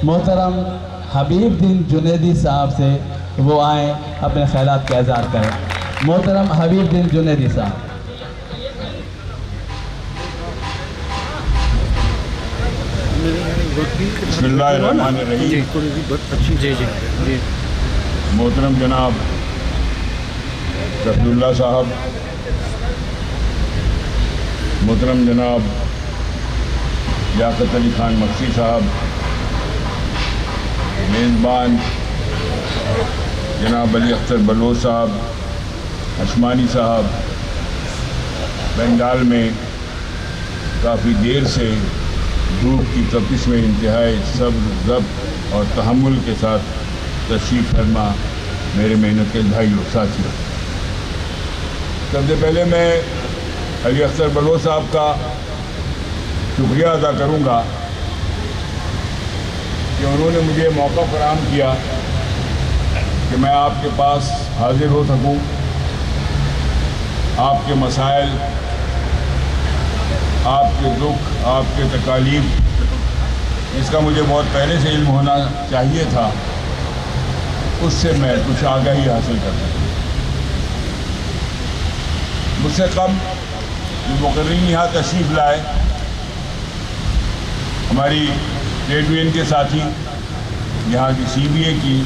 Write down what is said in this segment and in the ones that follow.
محترم حبیب الدین جنیدی صاحب سے وہ آئیں اپنے خیالات کا اظہار کریں. محترم حبیب الدین جنیدی صاحب. بسم اللہ الرحمن الرحیم. محترم جناب رفیع اللہ صاحب، محترم جناب لیاقت علی خان مکسی صاحب، میزبان جناب علی اختر بلوچ صاحب، عثمانی صاحب، بنگال میں کافی دیر سے دھوپ کی تپش میں انتہائی صبر، ضبط اور تحمل کے ساتھ تشریف فرما میرے محنت کے بھائی اور ساتھیوں، سب سے پہلے میں علی اختر بلوچ صاحب کا شکریہ ادا کروں گا کہ انہوں نے مجھے موقع فراہم کیا کہ میں آپ کے پاس حاضر ہو سکوں. آپ کے مسائل، آپ کے دکھ، آپ کے تکالیف، جس کا مجھے بہت پہلے سے علم ہونا چاہیے تھا، اس سے میں کچھ آگاہی حاصل کر سکوں. مجھ سے قبل مقررین یہاں تشریف لائے، ہماری ٹریڈ یونین کے ساتھی، یہاں کی سی بی اے کی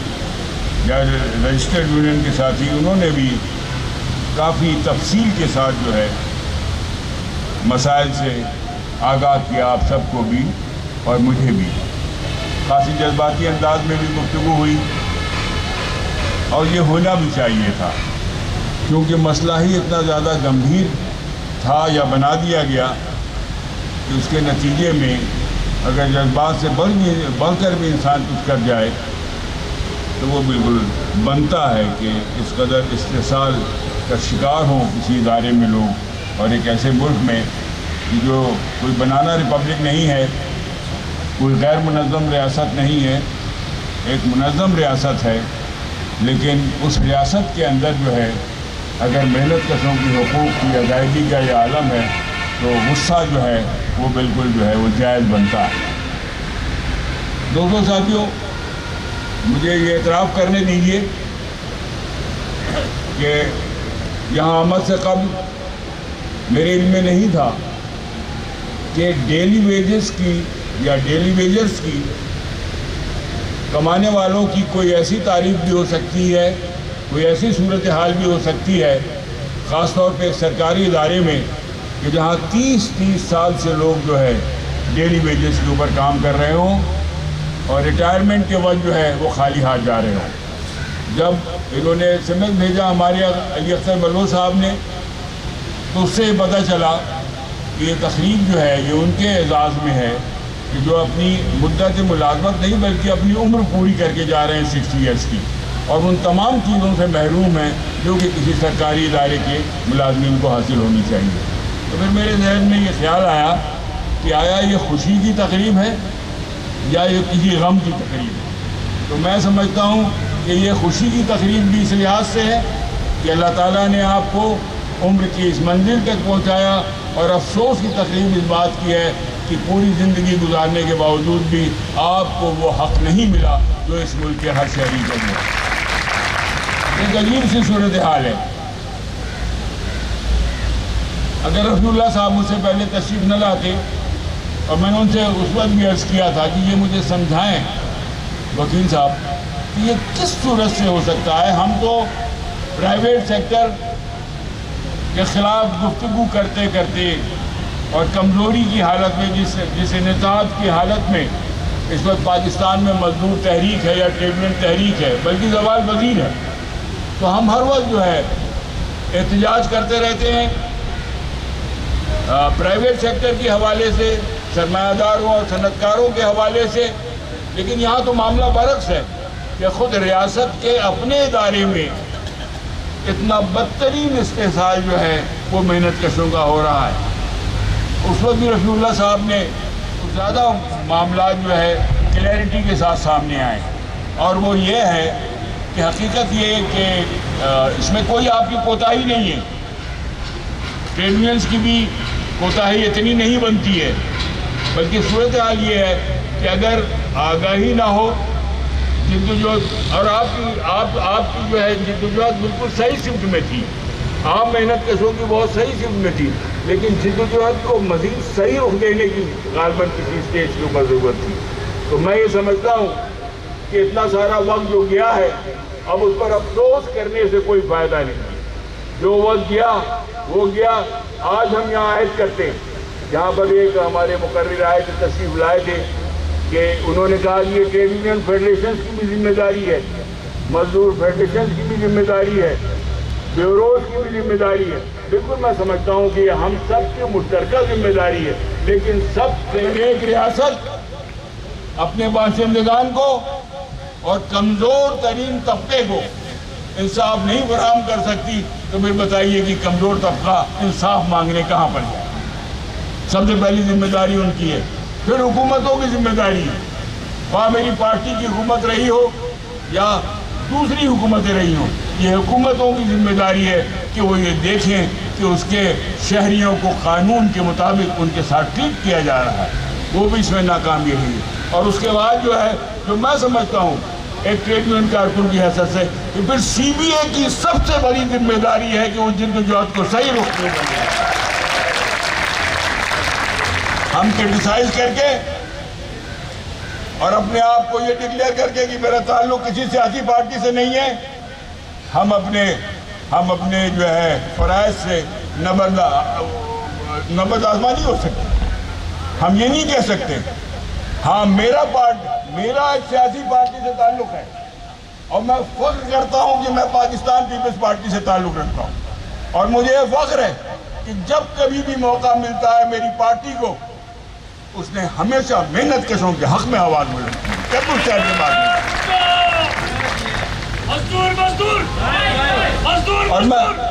یا رجسٹرڈ یونین کے ساتھی، انہوں نے بھی کافی تفصیل کے ساتھ جو ہے مسائل سے آگاہ کیا، آپ سب کو بھی اور مجھے بھی. خاصی جذباتی انداز میں بھی گفتگو ہوئی اور یہ ہونا بھی چاہیے تھا، کیونکہ مسئلہ ہی اتنا زیادہ گمبھیر تھا یا بنا دیا گیا کہ اس کے نتیجے میں اگر جذبات سے بڑھ کر بھی انسان کچھ کر جائے تو وہ بالکل بنتا ہے کہ اس قدر استحصال کا شکار ہوں کسی ادارے میں لوگ، اور ایک ایسے ملک میں جو کوئی بنانا ریپبلک نہیں ہے، کوئی غیر منظم ریاست نہیں ہے، ایک منظم ریاست ہے، لیکن اس ریاست کے اندر جو ہے اگر محنت کشوں کی حقوق کی ادائیگی کا یہ عالم ہے تو غصہ جو ہے وہ بالکل جو ہے وہ جائز بنتا ہے. دوستوں ساتھیوں، مجھے یہ اعتراف کرنے دیجیے کہ یہاں آمد سے قبل میرے علم میں نہیں تھا کہ ڈیلی ویجز کی یا ڈیلی ویجرز کی کمانے والوں کی کوئی ایسی تعریف بھی ہو سکتی ہے، کوئی ایسی صورتحال بھی ہو سکتی ہے، خاص طور پہ ایک سرکاری ادارے میں کہ جہاں 30 سال سے لوگ جو ہے ڈیلی ویجز کے اوپر کام کر رہے ہوں اور ریٹائرمنٹ کے وقت جو ہے وہ خالی ہاتھ جا رہے ہوں. جب انہوں نے ایس ایم ایس بھیجا ہمارے علی اختر بلوچ صاحب نے، تو اس سے پتہ چلا کہ یہ تقریب جو ہے یہ ان کے اعزاز میں ہے کہ جو اپنی مدت ملازمت نہیں بلکہ اپنی عمر پوری کر کے جا رہے ہیں 60 ایئرس کی، اور ان تمام چیزوں سے محروم ہیں جو کہ کسی سرکاری ادارے کے ملازمین کو حاصل ہونی چاہیے. تو پھر میرے ذہن میں یہ خیال آیا کہ آیا یہ خوشی کی تقریب ہے یا یہ کسی غم کی تقریب ہے؟ تو میں سمجھتا ہوں کہ یہ خوشی کی تقریب بھی اس لحاظ سے ہے کہ اللہ تعالیٰ نے آپ کو عمر کی اس منزل تک پہنچایا، اور افسوس کی تقریب اس بات کی ہے کہ پوری زندگی گزارنے کے باوجود بھی آپ کو وہ حق نہیں ملا جو اس ملک کے ہر شہری کو ملا. ایک عجیب سی صورتحال ہے. اگر رفیع اللہ صاحب مجھ سے پہلے تشریف نہ لاتے اور میں نے ان سے اس وقت بھی عرض کیا تھا کہ یہ مجھے سمجھائیں وکیل صاحب کہ یہ کس صورت سے ہو سکتا ہے، ہم تو پرائیویٹ سیکٹر کے خلاف گفتگو کرتے کرتے اور کمزوری کی حالت میں جس انعطاف کی حالت میں اس وقت پاکستان میں مزدور تحریک ہے یا ٹریڈ یونین تحریک ہے بلکہ زوال پذیر ہے، تو ہم ہر وقت جو ہے احتجاج کرتے رہتے ہیں پرائیویٹ سیکٹر کے حوالے سے، سرمایہ داروں اور صنعت کاروں کے حوالے سے. لیکن یہاں تو معاملہ برعکس ہے کہ خود ریاست کے اپنے ادارے میں اتنا بدترین استحصال جو ہے وہ محنت کشوں کا ہو رہا ہے. اس وقت بھی رفیع اللہ صاحب نے کچھ زیادہ معاملات جو ہے کلیئرٹی کے ساتھ سامنے آئے، اور وہ یہ ہے کہ حقیقت یہ کہ اس میں کوئی آپ کی کوتاہی نہیں ہے، ٹریڈ یونینز کی بھی کوتاہی اتنی نہیں بنتی ہے، بلکہ صورتحال یہ ہے کہ کہ اگر آگاہی نہ ہو جدوجہد، اور آپ کی جو ہے جدوجہد بالکل صحیح سمت میں تھی، آپ محنت کشوں کی بہت صحیح سمت میں تھی، لیکن جدوجہد کو مزید صحیح رخ دینے کی غالباً کسی اسٹیج کے اوپر ضرورت تھی. تو میں یہ سمجھتا ہوں کہ اتنا سارا وقت جو گیا ہے اب اس پر افسوس کرنے سے کوئی فائدہ نہیں. جو وقت گیا وہ گیا. آج ہم یہاں عہد کرتے ہیں، جہاں پر ایک ہمارے مقرر آئے تھے، تشریف لائے تھے، کہ انہوں نے کہا کہ یہ ٹریڈ یونین فیڈریشنز کی بھی ذمہ داری ہے، مزدور فیڈریشنز کی بھی ذمہ داری ہے، بیوروز کی بھی ذمہ داری ہے. بالکل میں سمجھتا ہوں کہ یہ ہم سب کی مشترکہ ذمہ داری ہے، لیکن سب سے ایک ریاست اپنے باشندگان کو اور کمزور ترین طبقے کو انصاف نہیں فراہم کر سکتی، تو پھر بتائیے کہ کمزور طبقہ انصاف مانگنے کہاں پر جائے. سب سے پہلی ذمہ داری ان کی ہے، پھر حکومتوں کی ذمہ داری ہے. وہاں میری پارٹی کی حکومت رہی ہو یا دوسری حکومتیں رہی ہوں، یہ حکومتوں کی ذمہ داری ہے کہ وہ یہ دیکھیں کہ اس کے شہریوں کو قانون کے مطابق ان کے ساتھ ٹریٹ کیا جا رہا ہے. وہ بھی اس میں ناکامی رہی ہے. اور اس کے بعد جو ہے، جو میں سمجھتا ہوں ایک ٹریڈ یونین کارکن کی حیثیت سے، کہ پھر سی بی اے کی سب سے بڑی ذمہ داری ہے کہ وہ جدوجہد کو صحیح رخ دے. ہم کرٹیسائز کر کے اور اپنے آپ کو یہ ڈکلیئر کر کے کہ میرا تعلق کسی سیاسی پارٹی سے نہیں ہے، ہم اپنے جو ہے فرائض سے نبرد آزما نہیں ہو سکتے. ہم یہ نہیں کہہ سکتے ہاں میرا ایک سیاسی پارٹی سے تعلق ہے اور میں فخر کرتا ہوں کہ میں پاکستان پیپلز پارٹی سے تعلق رکھتا ہوں، اور مجھے یہ فخر ہے کہ جب کبھی بھی موقع ملتا ہے میری پارٹی کو، اس نے ہمیشہ محنت کشوں کے حق میں آواز بلند کی. کبھی اس کے بات نہیں.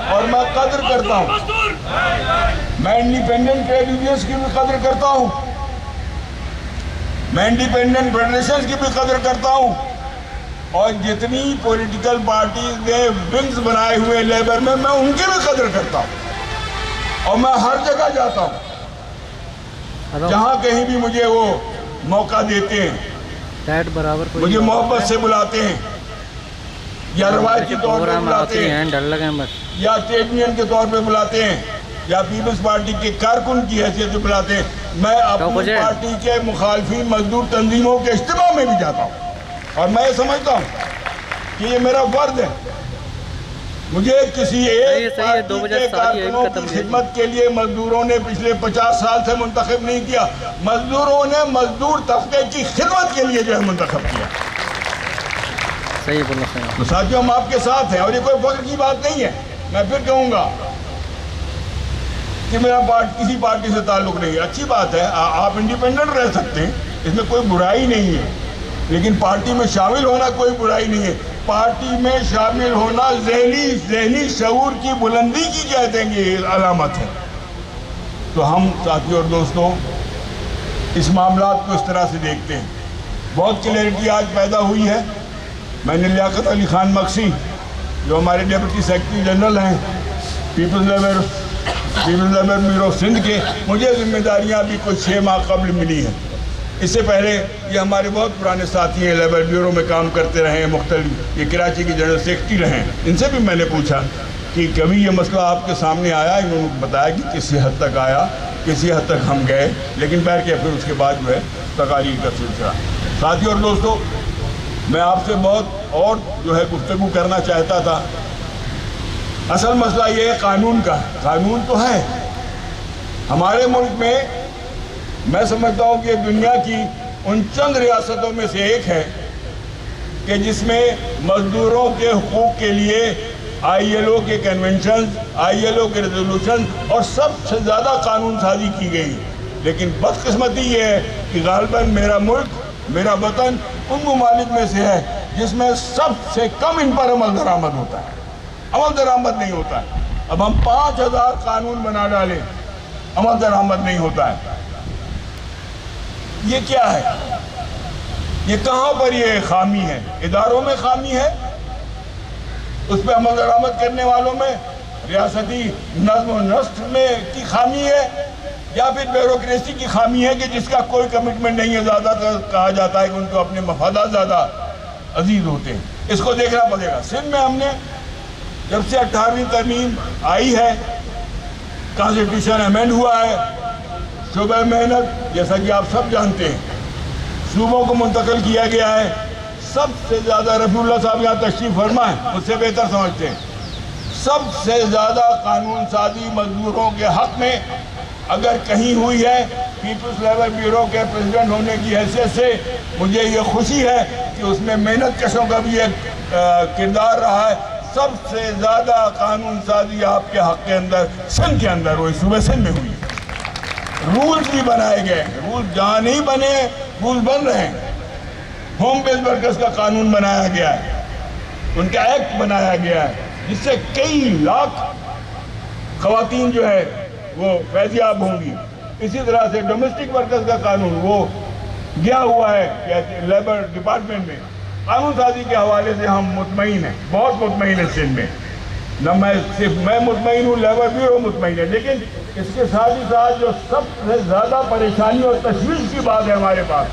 اور میں قدر کرتا ہوں، میں انڈیپینڈنٹ ٹریڈ یونینز کی بھی قدر کرتا ہوں، میں انڈیپینڈنٹ فیڈریشنز کی بھی قدر کرتا ہوں، اور جتنی پولیٹیکل پارٹیز نے ونگز بنائے ہوئے لیبر میں ان کی بھی قدر کرتا ہوں. اور میں ہر جگہ جاتا ہوں جہاں کہیں بھی مجھے وہ موقع دیتے ہیں، مجھے محبت سے بلاتے ہیں، یا روایتی طور پہ بلاتے ہیں، یا ٹریڈ یونین کے طور پہ بلاتے ہیں، یا پیپلز پارٹی کے کارکن کی حیثیت سے بلاتے ہیں. میں اپنی پارٹی کے مخالفین مزدور تنظیموں کے اجتماع میں بھی جاتا ہوں، اور میں یہ سمجھتا ہوں کہ یہ میرا فرض ہے. مجھے کسی ایک پارٹی کے کارکنوں کی خدمت کے لیے مزدوروں نے پچھلے 50 سال سے منتخب نہیں کیا، مزدوروں نے مزدور طبقے کی خدمت کے لیے جو ہے منتخب کیا. تو ساتھیوں، ہم آپ کے ساتھ ہیں، اور یہ کوئی فخر کی بات نہیں ہے. میں پھر کہوں گا کہ میرا کسی پارٹی سے تعلق نہیں ہے. اچھی بات ہے، آپ انڈیپینڈنٹ رہ سکتے ہیں، اس میں کوئی برائی نہیں ہے، لیکن پارٹی میں شامل ہونا کوئی برائی نہیں ہے. پارٹی میں شامل ہونا ذہنی شعور کی بلندی کی کہتے ہیں یہ علامت ہے. تو ہم ساتھیوں اور دوستوں اس معاملات کو اس طرح سے دیکھتے ہیں. بہت کلیئرٹی آج پیدا ہوئی ہے. میں نے لیاقت علی خان مکسی جو ہمارے ڈیپٹی سیکرٹری جنرل ہیں پیپلز لیبر بیورو سندھ کے، مجھے ذمہ داریاں بھی کچھ 6 ماہ قبل ملی ہیں. اس سے پہلے یہ ہمارے بہت پرانے ساتھی ہیں، لیبر بیورو میں کام کرتے رہے ہیں، مختلف، یہ کراچی کی جنرل سیکرٹری رہے ہیں. ان سے بھی میں نے پوچھا کہ کبھی یہ مسئلہ آپ کے سامنے آیا؟ انہوں نے بتایا کہ کسی حد تک آیا، کسی حد تک ہم گئے، لیکن پھر اس کے بعد جو ہے تقاریر کا سلسلہ. ساتھیوں اور دوستوں، میں آپ سے بہت اور جو ہے گفتگو کرنا چاہتا تھا. اصل مسئلہ یہ ہے قانون کا. قانون تو ہے ہمارے ملک میں. میں سمجھتا ہوں کہ دنیا کی ان چند ریاستوں میں سے ایک ہے کہ جس میں مزدوروں کے حقوق کے لیے آئی ایل او کے کنونشنز، آئی ایل او کے ریزولوشنز اور سب سے زیادہ قانون سازی کی گئی. لیکن بدقسمتی یہ ہے کہ غالباً میرا ملک، میرا وطن ان ممالک میں سے ہے جس میں سب سے کم ان پر عمل درآمد ہوتا ہے. عمل درآمد نہیں ہوتا ہے. اب ہم 5000 قانون بنا ڈالیں، عمل درآمد نہیں ہوتا ہے. یہ کیا ہے؟ یہ کہاں پر یہ خامی ہے؟ اداروں میں خامی ہے، اس پہ عمل درآمد کرنے والوں میں، ریاستی نظم و نسق میں کی خامی ہے، یا پھر بیوروکریسی کی خامی ہے کہ جس کا کوئی کمٹمنٹ نہیں ہے. زیادہ تر کہا جاتا ہے کہ ان کو اپنے مفادات زیادہ عزیز ہوتے ہیں. اس کو دیکھنا پڑے گا. سندھ میں ہم نے جب سے 18ویں ترمیم آئی ہے، کانسٹیٹیوشن امینڈ ہوا ہے، شعبہ محنت جیسا کہ آپ سب جانتے ہیں صوبوں کو منتقل کیا گیا ہے. سب سے زیادہ رفیع اللہ صاحب یہاں تشریف فرما ہے، مجھ سے بہتر سمجھتے ہیں، سب سے زیادہ قانون سازی مزدوروں کے حق میں اگر کہیں ہوئی ہے پیپلز لیبر بیورو کے پریزیڈنٹ ہونے کی حیثیت سے مجھے یہ خوشی ہے کہ اس میں محنت کشوں کا بھی ایک کردار رہا ہے. سب سے زیادہ قانون سازی آپ کے حق کے اندر سندھ کے اندر ہوئی، صوبہ سندھ میں ہوئی. رولز بھی بنائے گئے، رولز جہاں نہیں بنے رولز بن رہے ہیں. ہوم بیس ورکرز کا قانون بنایا گیا ہے، ان کا ایکٹ بنایا گیا ہے جس سے کئی لاکھ خواتین جو ہے وہ فیضیاب ہوں گی. اسی طرح سے ڈومیسٹک ورکرز کا قانون وہ گیا ہوا ہے لیبر ڈپارٹمنٹ میں. قانون سازی کے حوالے سے ہم مطمئن ہیں، بہت مطمئن ہیں سندھ میں. نہ میں صرف میں مطمئن ہوں، لیبر بیورو مطمئن ہے. لیکن اس کے ساتھ ہی ساتھ جو سب سے زیادہ پریشانی اور تشویش کی بات ہے ہمارے پاس،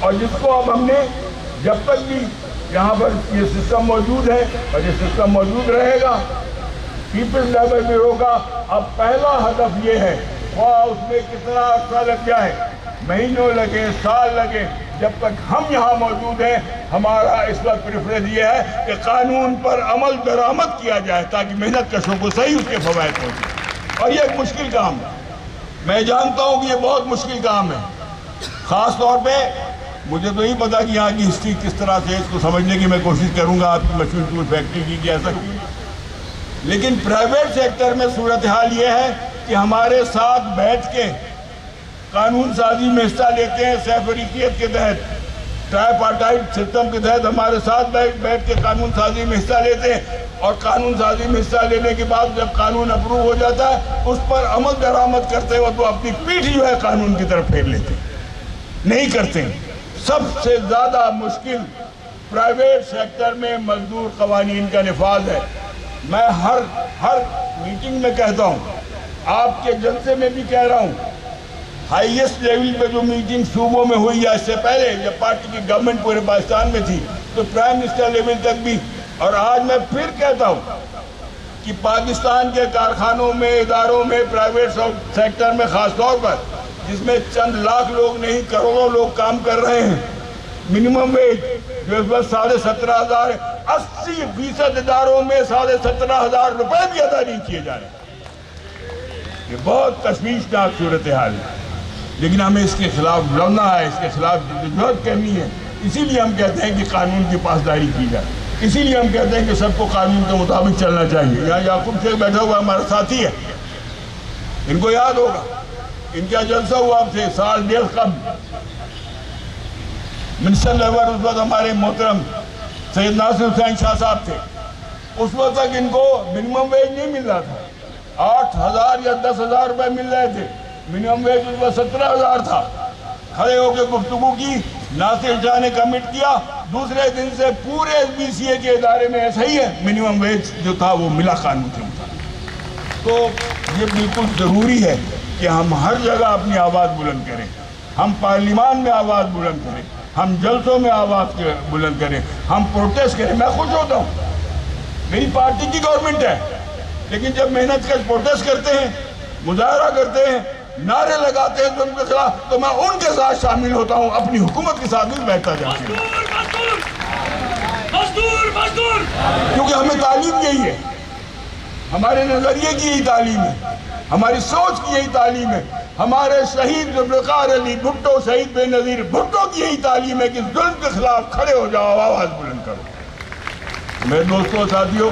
اور جس کو اب ہم نے جب تک بھی یہاں پر یہ سسٹم موجود ہے اور یہ سسٹم موجود رہے گا، پیپلز لیبر بیورو کا اب پہلا ہدف یہ ہے، خواہ اس میں کتنا عرصہ لگ جائے، مہینوں لگے، سال لگے، جب تک ہم یہاں موجود ہیں ہمارا اس وقت پریفرنس یہ ہے کہ قانون پر عمل درآمد کیا جائے تاکہ محنت کشوں کو صحیح اس کے فوائد پہنچے. اور یہ ایک مشکل کام ہے، میں جانتا ہوں کہ یہ بہت مشکل کام ہے. خاص طور پہ مجھے تو نہیں پتا کہ یہاں کی ہسٹری کس طرح سے، اس کو سمجھنے کی میں کوشش کروں گا آپ کی مشہور ٹول فیکٹری کی کیسا کی. لیکن پرائیویٹ سیکٹر میں صورتحال یہ ہے کہ ہمارے ساتھ بیٹھ کے قانون سازی میں حصہ لیتے ہیں. سیفریقیت کے تحت، ٹرائی پارٹائٹ سسٹم کے تحت ہمارے ساتھ بیٹھ کے قانون سازی میں حصہ لیتے ہیں، اور قانون سازی میں حصہ لینے کے بعد جب قانون اپروو ہو جاتا ہے اس پر عمل درآمد کرتے ہوئے تو اپنی پیٹھ جو ہے قانون کی طرف پھیر لیتے نہیں کرتے. سب سے زیادہ مشکل پرائیویٹ سیکٹر میں مزدور قوانین کا نفاذ ہے. میں ہر میٹنگ میں کہتا ہوں، آپ کے جلسے میں بھی کہہ رہا ہوں، ہائیسٹ لیول پہ جو میٹنگ صوبوں میں ہوئی ہے اس سے پہلے جب پارٹی کی گورنمنٹ پورے پاکستان میں تھی تو پرائم منسٹر لیول تک بھی، اور آج میں پھر کہتا ہوں کہ پاکستان کے کارخانوں میں، اداروں میں، پرائیویٹ سیکٹر میں خاص طور پر جس میں چند لاکھ لوگ نہیں کروڑوں لوگ کام کر رہے ہیں، منیمم ویج جو اس وقت 17,500 ہے، 80% اداروں میں 17,500 روپے بھی ادا نہیں کیے جا رہے. یہ بہت تشویشناک صورتحال ہے، لیکن ہمیں اس کے خلاف لڑنا ہے، اس کے خلاف جدوجہد کرنی ہے. اسی لیے ہم کہتے ہیں کہ قانون کی پاسداری کی جائے، اسی لیے ہم کہتے ہیں کہ سب کو قانون کے مطابق چلنا چاہیے. یہاں یعقوب شیخ بیٹھا ہوا ہمارا ساتھی ہے، ان کو یاد ہوگا ان کا جلسہ ہوا اب سے 1.5 سال قبل. منسٹر لیبر اس وقت ہمارے محترم سید ناصر حسین شاہ صاحب تھے. اس وقت تک ان کو منیمم ویج نہیں مل رہا تھا، 8,000 یا 10,000 روپے مل رہے تھے. منیمم ویج اس وقت 17,000 تھا. کھڑے ہو کے گفتگو کی، ناصر شاہ نے کمٹ کیا، دوسرے دن سے پورے BCA کے ادارے میں ایسا ہی ہے، منیمم ویج جو تھا وہ ملا قانون کے مطابق. تو یہ بالکل ضروری ہے کہ ہم ہر جگہ اپنی آواز بلند کریں، ہم پارلیمان میں آواز بلند کریں، ہم جلسوں میں آواز بلند کریں، ہم پروٹیسٹ کریں. میں خوش ہوتا ہوں، میری پارٹی کی گورنمنٹ ہے، لیکن جب محنت کر پروٹیسٹ کرتے ہیں، مظاہرہ کرتے ہیں، نعرے لگاتے ہیں ظلم کے خلاف، تو میں ان کے ساتھ شامل ہوتا ہوں، اپنی حکومت کے ساتھ بھی بیٹھتا جاتا ہوں. کیونکہ ہمیں تعلیم یہی ہے، ہمارے نظریے کی یہی تعلیم ہے، ہماری سوچ کی یہی تعلیم ہے. ہمارے شہید ذوالفقار علی بھٹو، شہید بے نظیر بھٹو کی یہی تعلیم ہے کہ ظلم کے خلاف کھڑے ہو جاؤ، آواز بلند کرو. میرے دوستوں ساتھیوں،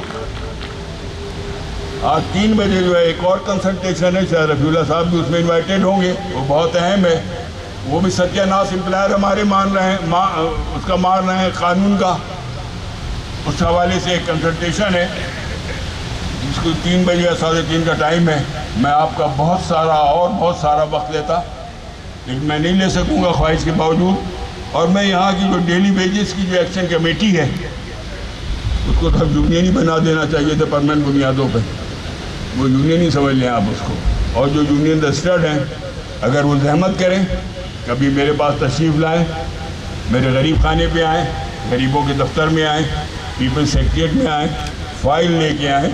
آج 3 بجے جو ہے ایک اور کنسلٹیشن ہے، شاید رفیع اللہ صاحب بھی اس میں انوائٹڈ ہوں گے، وہ بہت اہم ہے. وہ بھی ستیہ ناس امپلائر ہمارے مان رہے ہیں قانون کا. اس حوالے سے ایک کنسلٹیشن ہے جس کو 3 بجے یا 3:30 کا ٹائم ہے. میں آپ کا بہت سارا وقت لیتا، لیکن میں نہیں لے سکوں گا خواہش کے باوجود. اور میں یہاں کی جو ڈیلی ویجز کی جو ایکشن کمیٹی ہے اس کو تو یونین ہی بنا دینا چاہیے تھا پرماننٹ بنیادوں پہ. وہ یونین ہی سمجھ لیں آپ اس کو. اور جو یونین رجسٹرڈ ہیں اگر وہ زحمت کریں، کبھی میرے پاس تشریف لائیں، میرے غریب خانے پہ آئیں، غریبوں کے دفتر میں آئیں، پیپلز سیکریٹریٹ میں آئیں، فائل لے کے آئیں،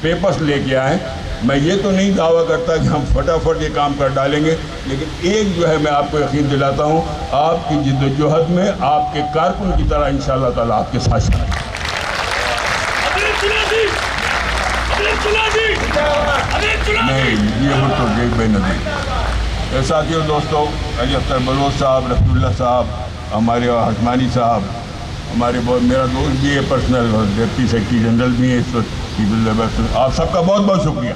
پیپرز لے کے آئیں. میں یہ تو نہیں دعویٰ کرتا کہ ہم فٹافٹ یہ کام کر ڈالیں گے، لیکن ایک جو ہے میں آپ کو یقین دلاتا ہوں، آپ کی جد و جہد میں آپ کے کارکن کی طرح انشاءاللہ تعالیٰ آپ کے ساتھ شامل ہیں. نہیں، یہ تو ایک بے نظیر. ساتھیوں، دوستوں، علی اختر بلوچ صاحب، رفیع اللہ صاحب، ہمارے حکمانی صاحب، ہمارے بہت میرا دوست بھی ہے پرسنل، اور ڈپٹی سیکرٹری جنرل بھی ہے اس وقت. آپ سب کا بہت بہت شکریہ.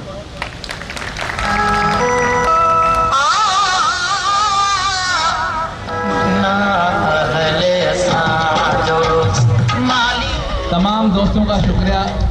تمام دوستوں کا شکریہ.